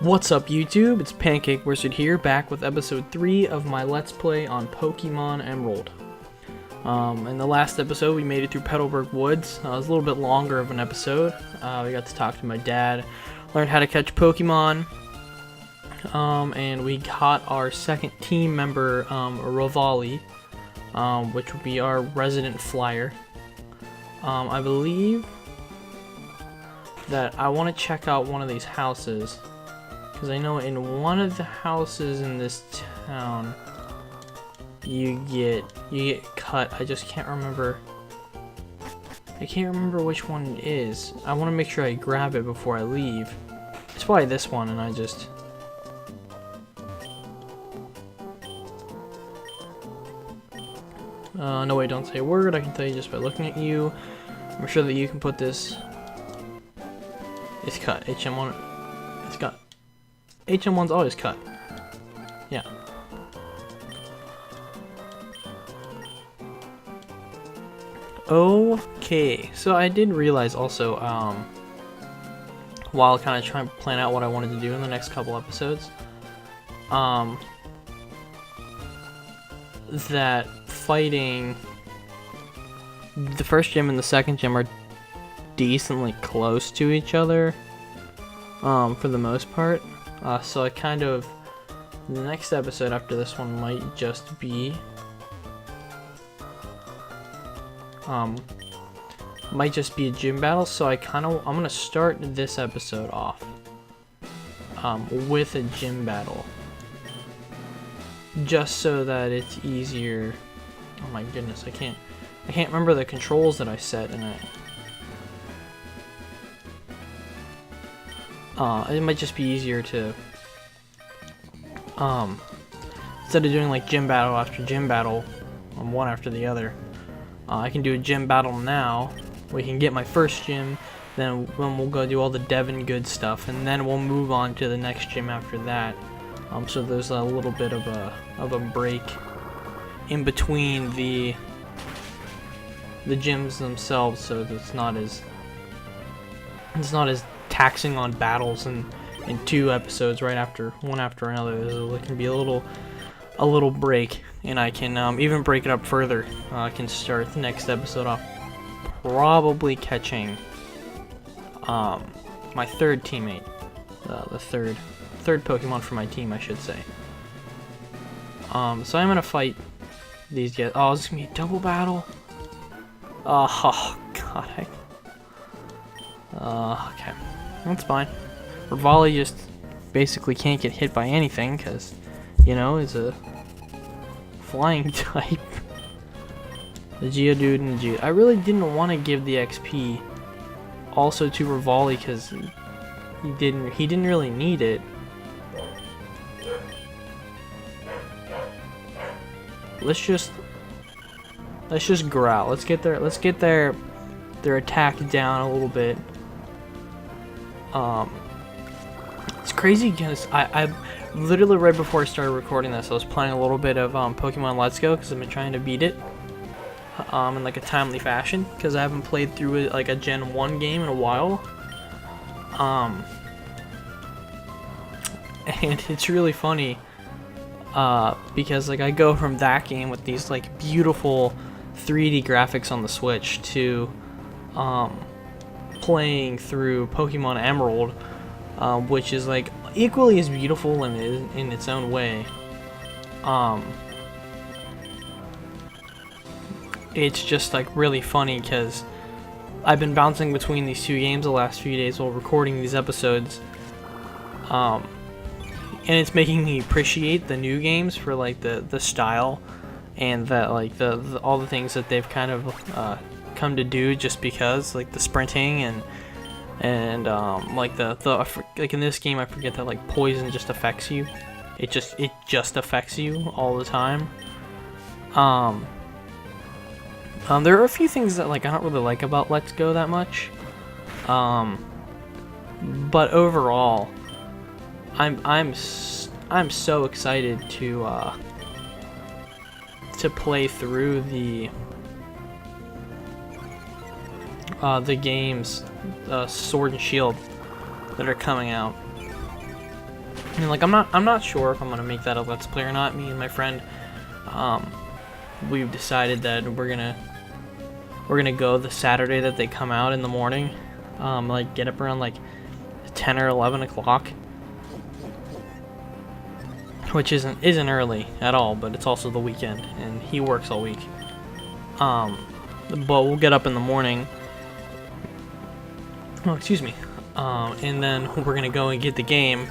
What's up YouTube, it's Pancake Wizard here, back with episode 3 of my Let's Play on Pokemon Emerald. In the last episode we made it through Petalburg Woods. It was a little bit longer of an episode. We got to talk to my dad, learned how to catch Pokemon, and we got our second team member, Revali, which would be our resident flyer. I believe that I want to check out one of these houses. Because I know in one of the houses in this town, you get cut. I just can't remember. I can't remember which one it is. I want to make sure I grab it before I leave. It's probably this one, and I just. No way, don't say a word. I can tell you just by looking at you. I'm sure that you can put this. It's cut. HM1. It's cut. HM1's always cut. Yeah. Okay, so I did realize also, while kind of trying to plan out what I wanted to do in the next couple episodes, that fighting the first gym and the second gym are decently close to each other, for the most part. So I kind of, the next episode after this one might just be, a gym battle. So I'm gonna start this episode off, with a gym battle, just so that it's easier. Oh my goodness, I can't remember the controls that I set in it. It might just be easier to, instead of doing like gym battle after gym battle, one after the other, I can do a gym battle now. We can get my first gym, then we'll go do all the Devon good stuff, and then we'll move on to the next gym after that. So there's a little bit of a break in between the gyms themselves, so that it's not as taxing on battles in two episodes right after one after another. So it can be a little break, and I can even break it up further. I can start the next episode off probably catching my third teammate, the third Pokemon for my team, I should say. So I'm gonna fight these guys. Oh, it's gonna be a double battle. Oh god. Okay. That's fine. Revali just basically can't get hit by anything because, you know, is a flying type. The Geodude and the Geodude. I really didn't want to give the XP also to Revali because he didn't really need it. Let's just growl. Let's get their attack down a little bit. It's crazy because I literally right before I started recording this, I was playing a little bit of Pokemon Let's Go because I've been trying to beat it in like a timely fashion because I haven't played through it like a Gen 1 game in a while. And it's really funny because like I go from that game with these like beautiful 3D graphics on the Switch to playing through Pokemon Emerald, which is like equally as beautiful in its own way. It's just like really funny because I've been bouncing between these two games the last few days while recording these episodes, and it's making me appreciate the new games for like the style and that like the all the things that they've kind of come to do, just because like the sprinting and like like in this game I forget that like poison just affects you. It just affects you all the time. There are a few things that like I don't really like about Let's Go that much. But overall, I'm so excited to play through the games, Sword and Shield, that are coming out. And like I'm not sure if I'm gonna make that a Let's Play or not. Me and my friend, we've decided that we're gonna go the Saturday that they come out in the morning. Like get up around like 10 or 11 o'clock, which isn't early at all, but it's also the weekend and he works all week. But we'll get up in the morning. Oh, excuse me. And then we're gonna go and get the game.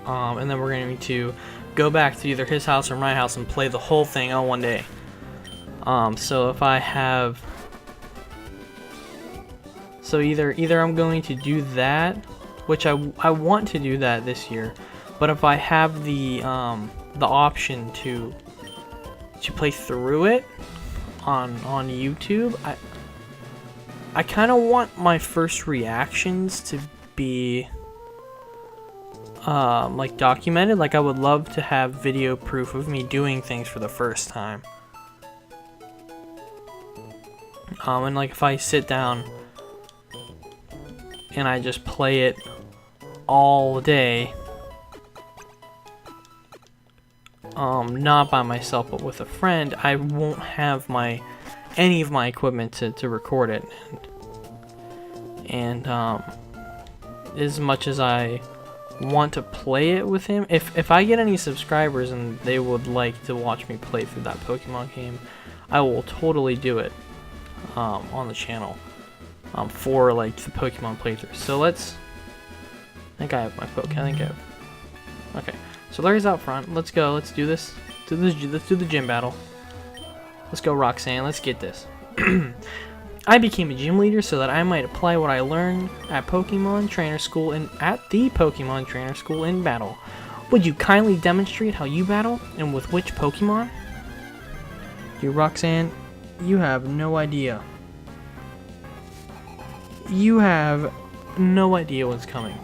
And then we're going to go back to either his house or my house and play the whole thing on one day. So if I have, so either I'm going to do that, which I want to do that this year, but if I have the option to play through it on YouTube, I kind of want my first reactions to be like documented. Like I would love to have video proof of me doing things for the first time. And like if I sit down and I just play it all day, not by myself but with a friend, I won't have any of my equipment to record it. And as much as I want to play it with him, if I get any subscribers and they would like to watch me play through that Pokemon game, I will totally do it on the channel for like the Pokemon playthrough. So I think I have my Pokemon. I think I have. Okay, so Larry's out front. Let's go. Let's do this. Let's do the gym battle. Let's go, Roxanne. Let's get this. I became a gym leader so that I might apply what I learned at Pokemon Trainer School at the Pokemon Trainer School in battle. Would you kindly demonstrate how you battle and with which Pokemon? Dude, Roxanne, you have no idea. You have no idea what's coming.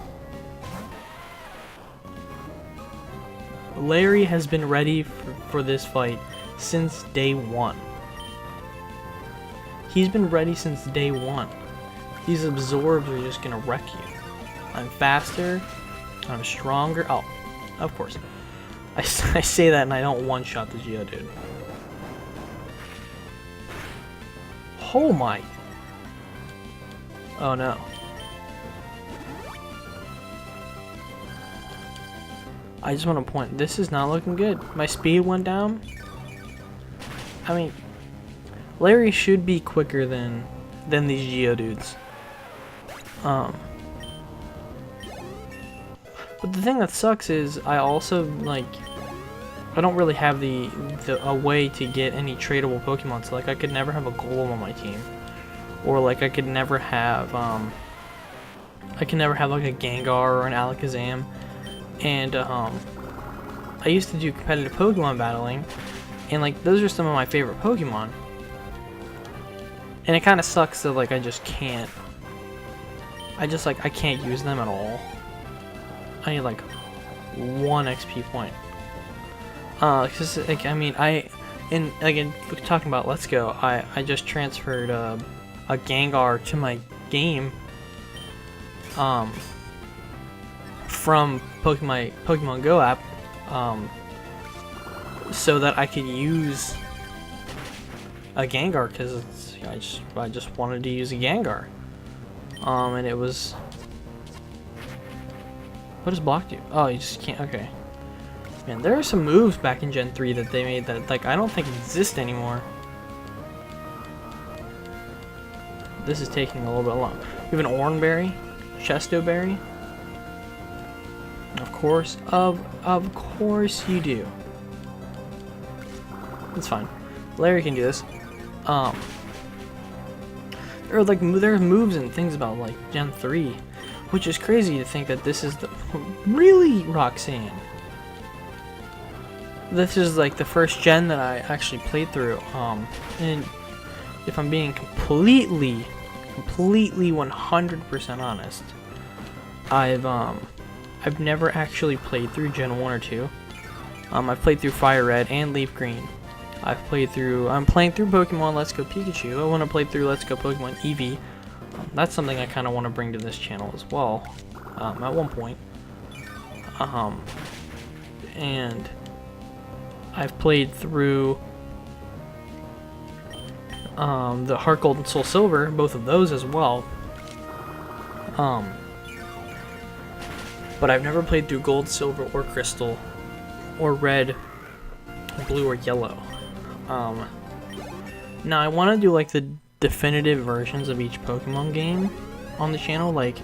Larry has been ready for this fight since day one. He's been ready since day one. These absorbs are just gonna wreck you. I'm faster. I'm stronger. Oh, of course. I say that and I don't one-shot the Geodude. Oh my. Oh no. I just want to point. This is not looking good. My speed went down. I mean, Larry should be quicker than these Geodudes. But the thing that sucks is I also I don't really have a way to get any tradable Pokemon. So like I could never have a Golem on my team, or like I could never have like a Gengar or an Alakazam. And I used to do competitive Pokemon battling, and like those are some of my favorite Pokemon. And it kind of sucks that like I just can't. I can't use them at all. I need like 1 XP point. Cause like I mean and again talking about Let's Go, I just transferred a Gengar to my game. From Pokemon Go app, so that I could use a Gengar, because I just wanted to use a Gengar, and it was. What does block do? Oh, you just can't. Okay, man, there are some moves back in Gen 3 that they made that like I don't think exist anymore. This is taking a little bit long. We have an Oranberry, Chesto Berry. Of course you do. It's fine. Larry can do this. There are moves and things about like Gen 3, which is crazy to think that this is the really Roxanne. This is like the first gen that I actually played through. And if I'm being completely 100% honest, I've never actually played through Gen 1 or 2. I've played through Fire Red and Leaf Green. I'm playing through Pokemon Let's Go Pikachu. I want to play through Let's Go Pokemon Eevee. That's something I kind of want to bring to this channel as well, at one point. And I've played through the Heart Gold and Soul Silver, both of those as well. But I've never played through Gold, Silver, or Crystal, or Red, Blue, or Yellow. Now I want to do like the definitive versions of each Pokemon game on the channel, like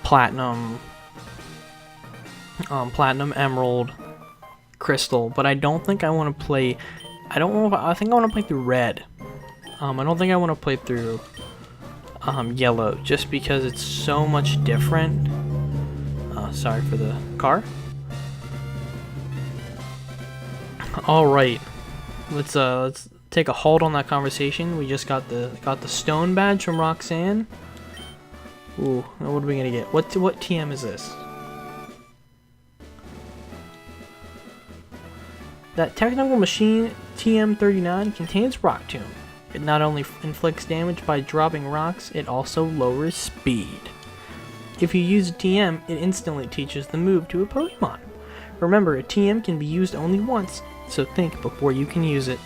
Platinum, Emerald, Crystal. But I don't think I want to play. I think I want to play through Red. I don't think I want to play through Yellow, just because it's so much different. Sorry for the car. All right, let's take a halt on that conversation. We just got the stone badge from Roxanne. Ooh, what are we gonna get? What TM is this? That technical machine TM39 contains Rock Tomb. It not only inflicts damage by dropping rocks, it also lowers speed. If you use a TM, it instantly teaches the move to a Pokemon. Remember, a TM can be used only once, so think before you can use it.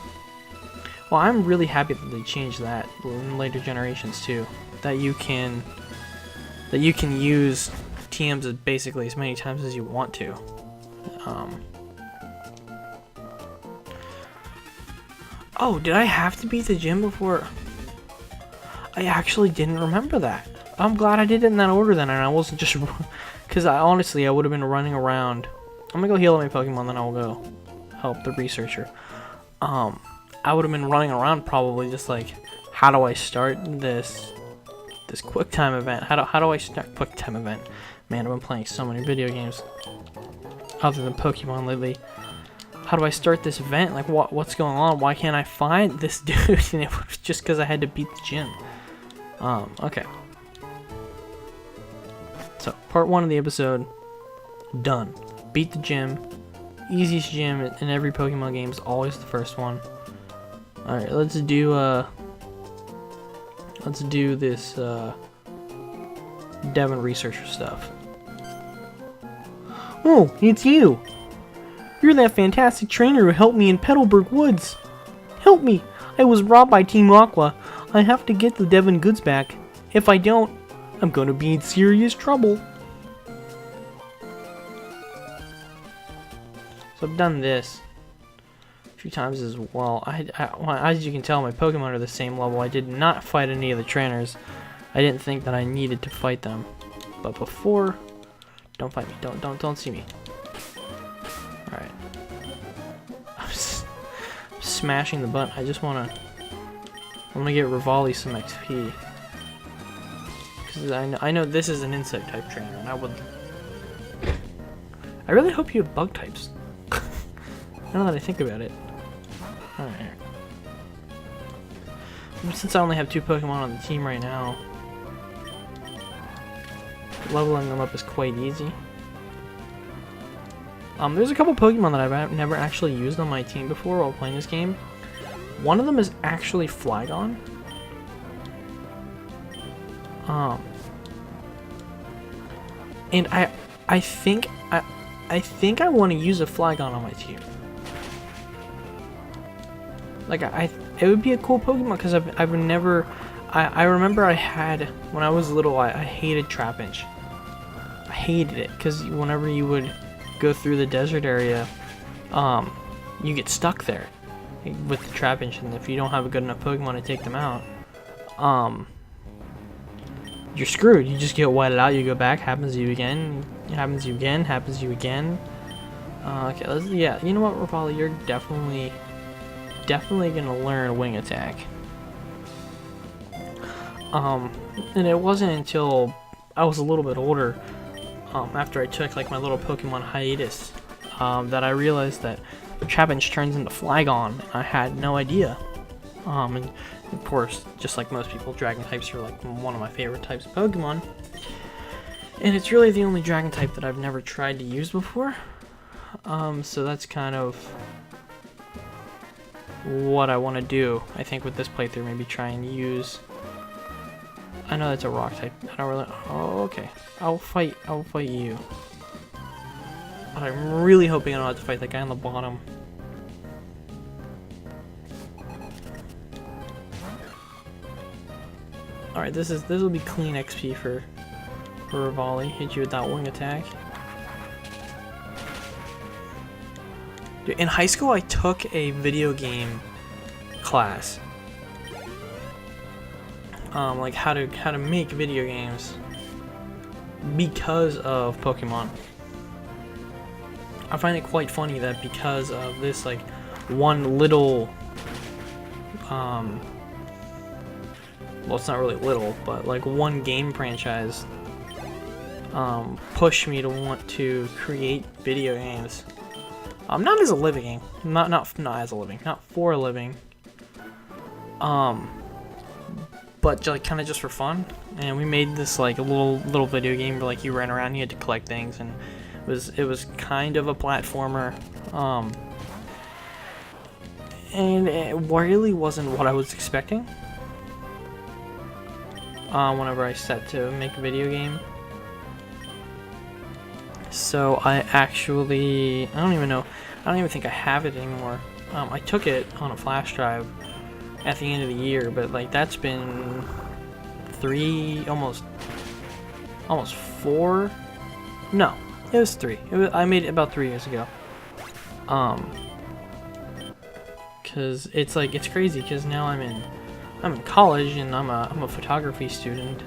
Well, I'm really happy that they changed that in later generations too. That you can use TMs basically as many times as you want to. Oh, did I have to beat the gym before? I actually didn't remember that. I'm glad I did it in that order then, and I wasn't just... Because honestly, I would have been running around. I'm gonna go heal my Pokemon, then I'll go help the researcher. I would have been running around probably just like, how do I start this quick time event? How do I start quick time event? Man, I've been playing so many video games other than Pokemon lately. How do I start this event? Like, what's going on? Why can't I find this dude? And it was just because I had to beat the gym. Okay. So, part 1 of the episode, done. Beat the gym. Easiest gym in every Pokemon game is always the first one. Alright, let's do this, Devon Researcher stuff. Oh, it's you! You're that fantastic trainer who helped me in Petalburg Woods. Help me! I was robbed by Team Aqua. I have to get the Devon goods back. If I don't, I'm gonna be in serious trouble. So I've done this a few times as well. As you can tell, my Pokemon are the same level. I did not fight any of the trainers. I didn't think that I needed to fight them. But before, don't fight me. Don't see me. Alright. I'm smashing the button. I just wanna get Rivali some XP. Because I know this is an insect type trainer, and I really hope you have bug types. Now that I think about it. Alright. Since I only have 2 Pokemon on the team right now, leveling them up is quite easy. There's a couple Pokemon that I've never actually used on my team before while playing this game. One of them is actually Flygon. And I think I want to use a Flygon on my team. Like it would be a cool Pokemon because I've never. I remember I had when I was little. I hated Trapinch. I hated it because whenever you would go through the desert area, you get stuck there with the Trapinch, and if you don't have a good enough Pokemon to take them out, you're screwed. You just get whited out. You go back. Happens to you again. Happens to you again. Happens to you again. Okay. Yeah. You know what, Rivali? You're definitely gonna learn Wing Attack. And it wasn't until I was a little bit older, after I took like my little Pokemon hiatus, that I realized that Trapinch turns into Flygon. I had no idea. And of course, just like most people, Dragon types are like one of my favorite types of Pokemon. And it's really the only Dragon type that I've never tried to use before. So that's kind of what I want to do, I think, with this playthrough. Maybe try and use... I know that's a rock type. I don't really... Oh, okay. I'll fight you. But I'm really hoping I don't have to fight that guy on the bottom. Alright, this will be clean XP for Revali. Hit you with that wing attack. Dude, in high school I took a video game class. Like how to make video games because of Pokemon. I find it quite funny that because of this like one little well, it's not really little, but like one game franchise pushed me to want to create video games. Not as a living, not as a living, not for a living. But like kind of just for fun. And we made this like a little video game where like you ran around and you had to collect things, and it was kind of a platformer. And it really wasn't what I was expecting. Whenever I set to make a video game. So I don't even think I have it anymore. I took it on a flash drive at the end of the year, but like that's been almost 4. No, it was 3. I made it about 3 years ago. Cause it's crazy. Cause now I'm in college and I'm a photography student.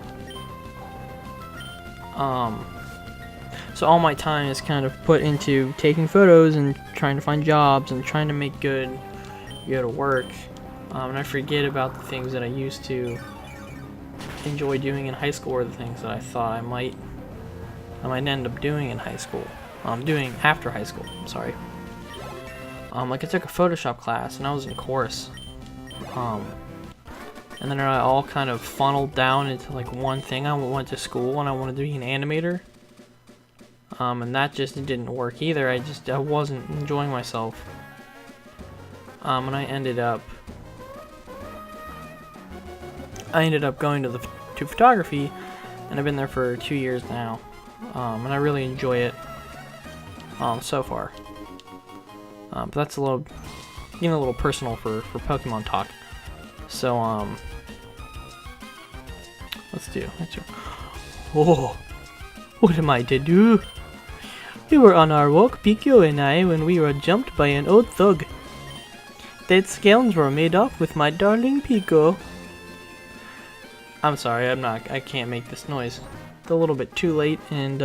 So all my time is kind of put into taking photos and trying to find jobs and trying to make good work. And I forget about the things that I used to enjoy doing in high school, or the things that I thought I might end up doing in high school. Doing after high school. I'm sorry. Like I took a Photoshop class and I was in course. And then I all kind of funneled down into like one thing. I went to school and I wanted to be an animator. And that just didn't work either. I wasn't enjoying myself. And I ended up going to photography, and I've been there for 2 years now. And I really enjoy it so far. But that's getting a little personal for Pokemon talk. So let's do. Oh, what am I to do? We were on our walk, Pico and I, when we were jumped by an old thug. Dead scales were made off with my darling Pico. I'm sorry, I can't make this noise. It's a little bit too late, and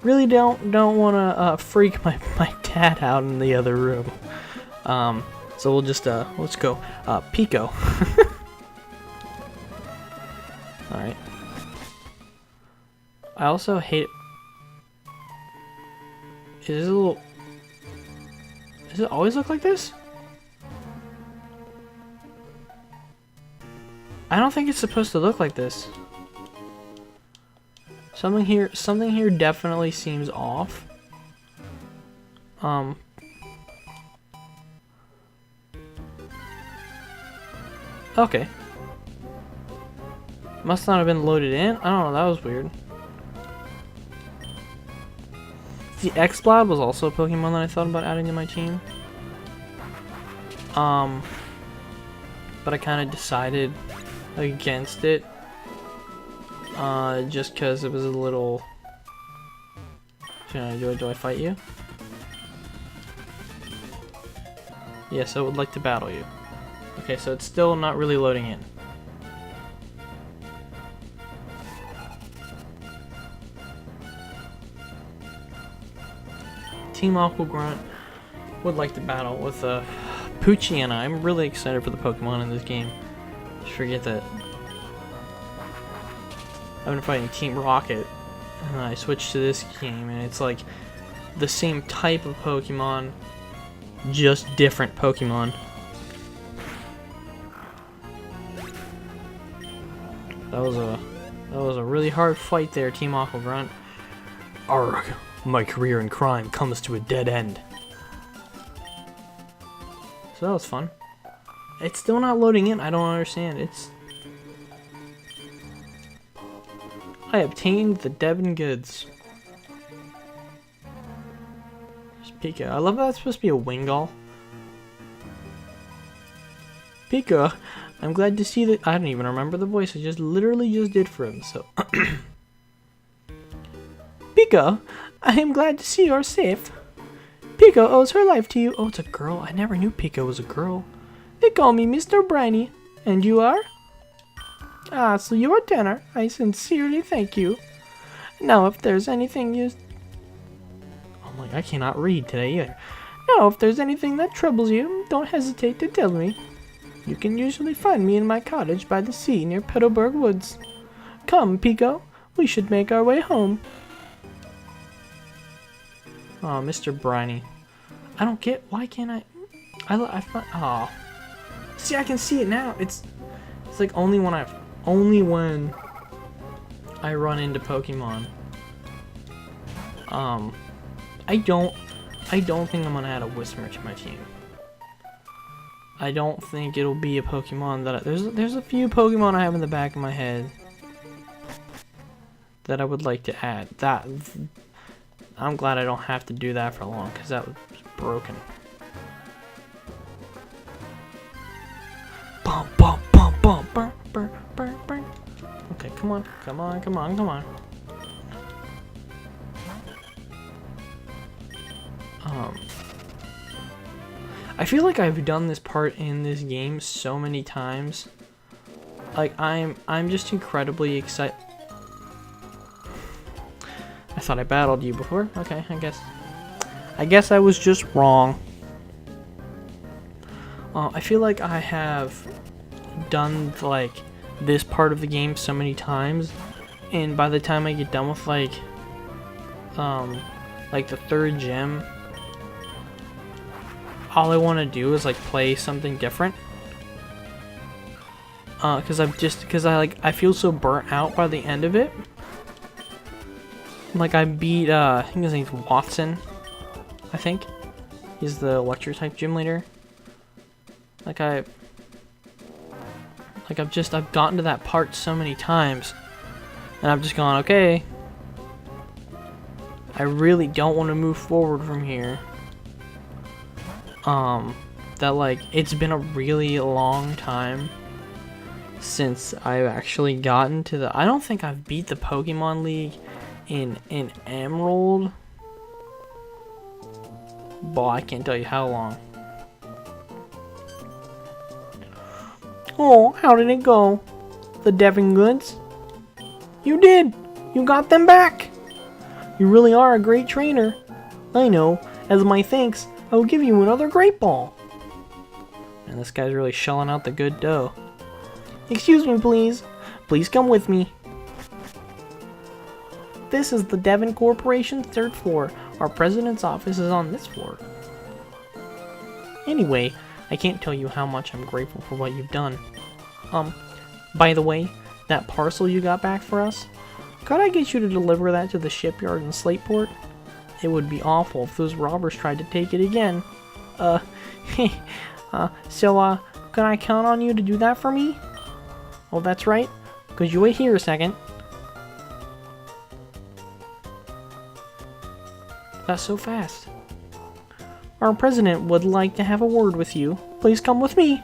really don't want to freak my dad out in the other room. So we'll just let's go Pico. All right. I also hate. Does it always look like this? I don't think it's supposed to look like this. Something here definitely seems off. Okay. Must not have been loaded in. I don't know, that was weird. The X-Blob was also a Pokemon that I thought about adding to my team. But I kind of decided against it. Just because it was a little... Do I fight you? Yes, I would like to battle you. Okay, so it's still not really loading in. Team Aqua Grunt would like to battle with Poochyena. I'm really excited for the Pokemon in this game. Just forget that. I've been fighting Team Rocket, and I switched to this game, and it's like the same type of Pokemon, just different Pokemon. That was a really hard fight there, Team Aqua Grunt. Arrgh, my career in crime comes to a dead end. So that was fun. It's still not loading in. I don't understand. I obtained the Devon goods. Pika. I love that it's supposed to be a Wingull. Pika, I'm glad to see that. I don't even remember the voice. I just literally just did for him. So, Pika, I am glad to see you're safe. Pika owes her life to you. Oh, it's a girl. I never knew Pika was a girl. They call me Mr. Briny. And you are? Ah, so you're a tenor. I sincerely thank you. Now, if there's anything you... Oh my, I cannot read today either. Now, if there's anything that troubles you, don't hesitate to tell me. You can usually find me in my cottage by the sea near Petalburg Woods. Come, Pico. We should make our way home. Oh, Mr. Briny. I don't get... Why can't I... Oh. See, I can see it now. It's like only when I run into Pokemon. I don't think I'm gonna add a Whismur to my team. I don't think it'll be a Pokemon that there's a few Pokemon I have in the back of my head that I would like to add. I'm glad I don't have to do that for long because that was broken. Bum bum bum bum burn burn burn burn. Okay, come on, come on, come on, come on. I feel like I've done this part in this game so many times. Like I'm just incredibly excited. I thought I battled you before. Okay, I guess I was just wrong. I feel like I have done like this part of the game so many times, and by the time I get done with like the third gym, all I want to do is like play something different. Because I feel so burnt out by the end of it. Like I beat I think his name's Watson. I think he's the electric type gym leader. I've gotten to that part so many times, and I've just gone, okay, I really don't want to move forward from here. That like it's been a really long time since I've actually gotten to the. I don't think I've beat the Pokemon League in Emerald. Boy, I can't tell you how long. Oh, how did it go? The Devon goods? You did! You got them back! You really are a great trainer. I know. As my thanks, I will give you another Great Ball. And this guy's really shelling out the good dough. Excuse me, please. Please come with me. This is the Devon Corporation's 3rd floor. Our president's office is on this floor. Anyway, I can't tell you how much I'm grateful for what you've done. By the way, that parcel you got back for us, could I get you to deliver that to the shipyard in Slateport? It would be awful if those robbers tried to take it again. So, can I count on you to do that for me? Oh, that's right. Could you wait here a second? That's so fast. Our president would like to have a word with you. Please come with me.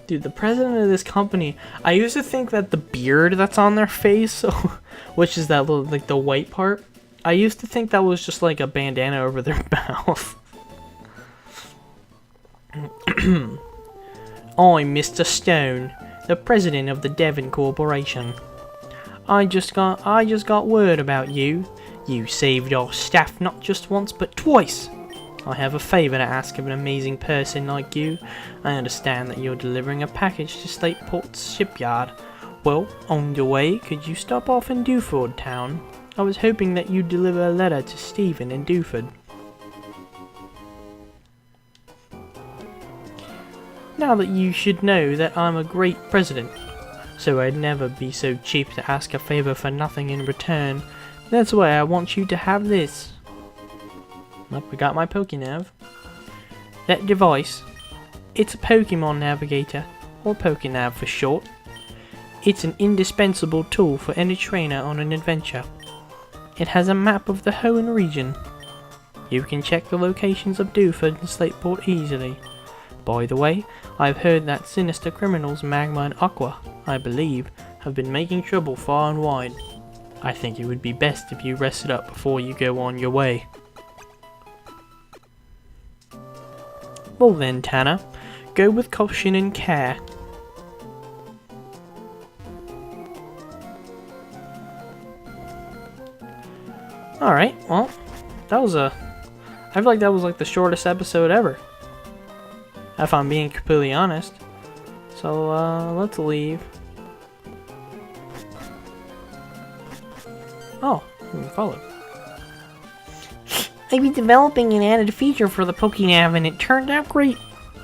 Dude, the president of this company, I used to think that the beard that's on their face, which is that little, like the white part, I used to think that was just like a bandana over their mouth. I'm Mr. Stone, the president of the Devon Corporation. I just got word about you. You saved our staff not just once, but twice. I have a favor to ask of an amazing person like you. I understand that you're delivering a package to Slateport's shipyard. Well, on your way, could you stop off in Dewford Town? I was hoping that you'd deliver a letter to Stephen in Dewford. Now that you should know that I'm a great president, so I'd never be so cheap to ask a favor for nothing in return. That's why I want you to have this. Well, we got my Pokénav. That device, it's a Pokemon Navigator, or Pokénav for short. It's an indispensable tool for any trainer on an adventure. It has a map of the Hoenn region. You can check the locations of Dewford and Slateport easily. By the way, I've heard that sinister criminals Magma and Aqua, I believe, have been making trouble far and wide. I think it would be best if you rested up before you go on your way. Well then, Tanner, go with caution and care. Alright, well, that was I feel like that was like the shortest episode ever, if I'm being completely honest. So, let's leave. Oh, we can follow. I've been developing an added feature for the Pokénav and it turned out great.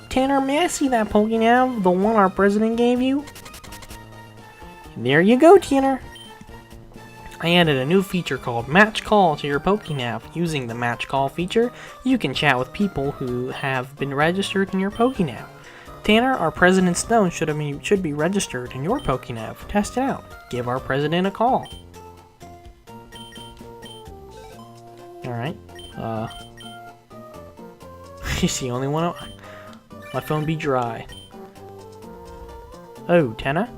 Tanner, may I see that Pokénav, the one our president gave you? There you go, Tanner. I added a new feature called Match Call to your Pokénav. Using the Match Call feature, you can chat with people who have been registered in your Pokénav. Tanner, our President Stone should be registered in your Pokénav. Test it out. Give our president a call. Alright. He's the only one. My phone be dry. Oh, Tanner?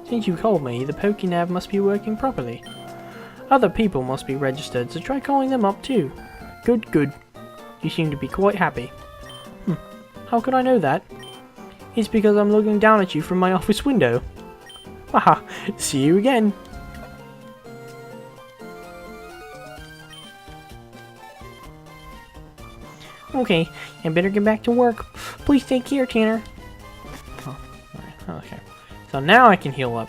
Since you called me, the Pokénav must be working properly. Other people must be registered, so try calling them up too. Good, good. You seem to be quite happy. How could I know that? It's because I'm looking down at you from my office window. Haha, see you again. Okay, I better get back to work. Please take care, Tanner. Oh, alright, okay. So now I can heal up.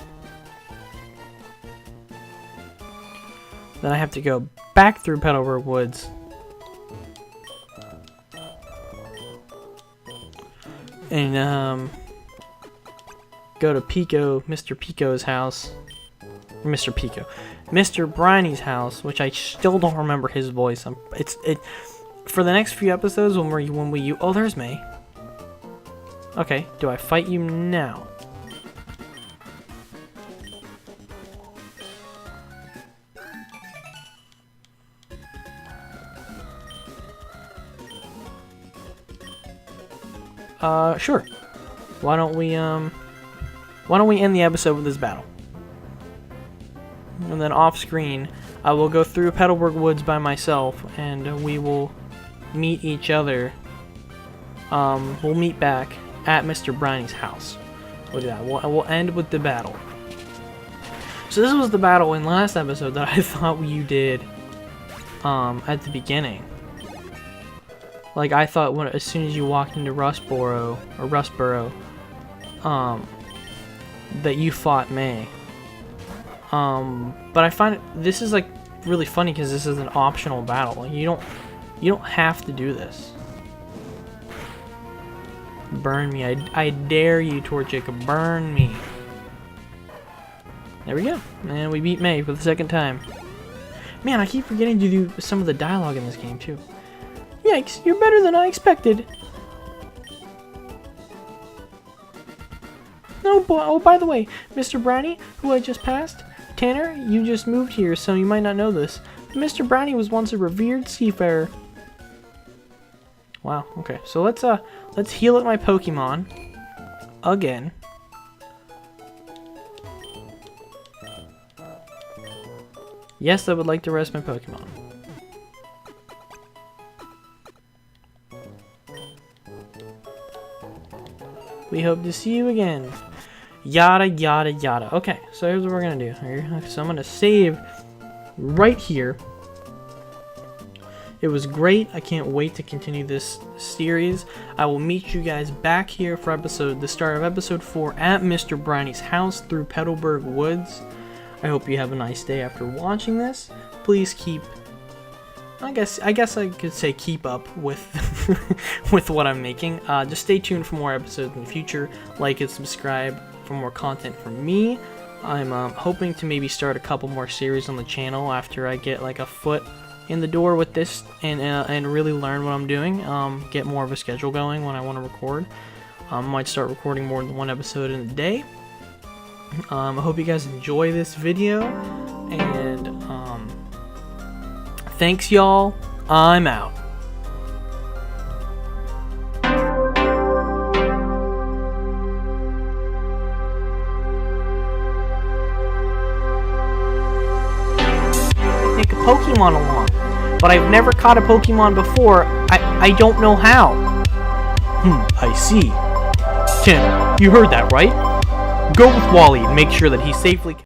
Then I have to go back through Petalburg Woods. And, go to Mr. Pico's house. Mr. Pico. Mr. Briney's house, which I still don't remember his voice. For the next few episodes when we oh, there's May. Okay, do I fight you now? Sure. Why don't we end the episode with this battle? And then off screen, I will go through Petalburg Woods by myself, and we will meet each other. We'll meet back at Mr. Briney's house. We'll do that. We'll end with the battle. So this was the battle in last episode that I thought you did at the beginning. Like, I thought as soon as you walked into Rustboro, that you fought May. But I find this is like really funny because this is an optional battle. Like, you don't have to do this. Burn me. I dare you, Torchic. Burn me. There we go. And we beat May for the second time. Man, I keep forgetting to do some of the dialogue in this game too. Yikes, you're better than I expected. Oh, by the way, Mr. Briney, who I just passed, Tanner, you just moved here, so you might not know this. Mr. Briney was once a revered seafarer. Wow, okay. So let's heal up my Pokemon again. Yes, I would like to rest my Pokemon. We hope to see you again. Yada, yada, yada. Okay, so here's what we're going to do. So I'm going to save right here. It was great. I can't wait to continue this series. I will meet you guys back here for the start of episode 4 at Mr. Briney's house through Petalburg Woods. I hope you have a nice day after watching this. Please keep... I guess I could say keep up with with what I'm making. Just stay tuned for more episodes in the future. Like and subscribe for more content from me. I'm hoping to maybe start a couple more series on the channel after I get like a foot in the door with this and really learn what I'm doing. Get more of a schedule going when I want to record. Might start recording more than one episode in a day. I hope you guys enjoy this video, and Thanks, y'all. I'm out. Take a Pokemon along, but I've never caught a Pokemon before. I don't know how. I see. Tim, you heard that, right? Go with Wally and make sure that he safely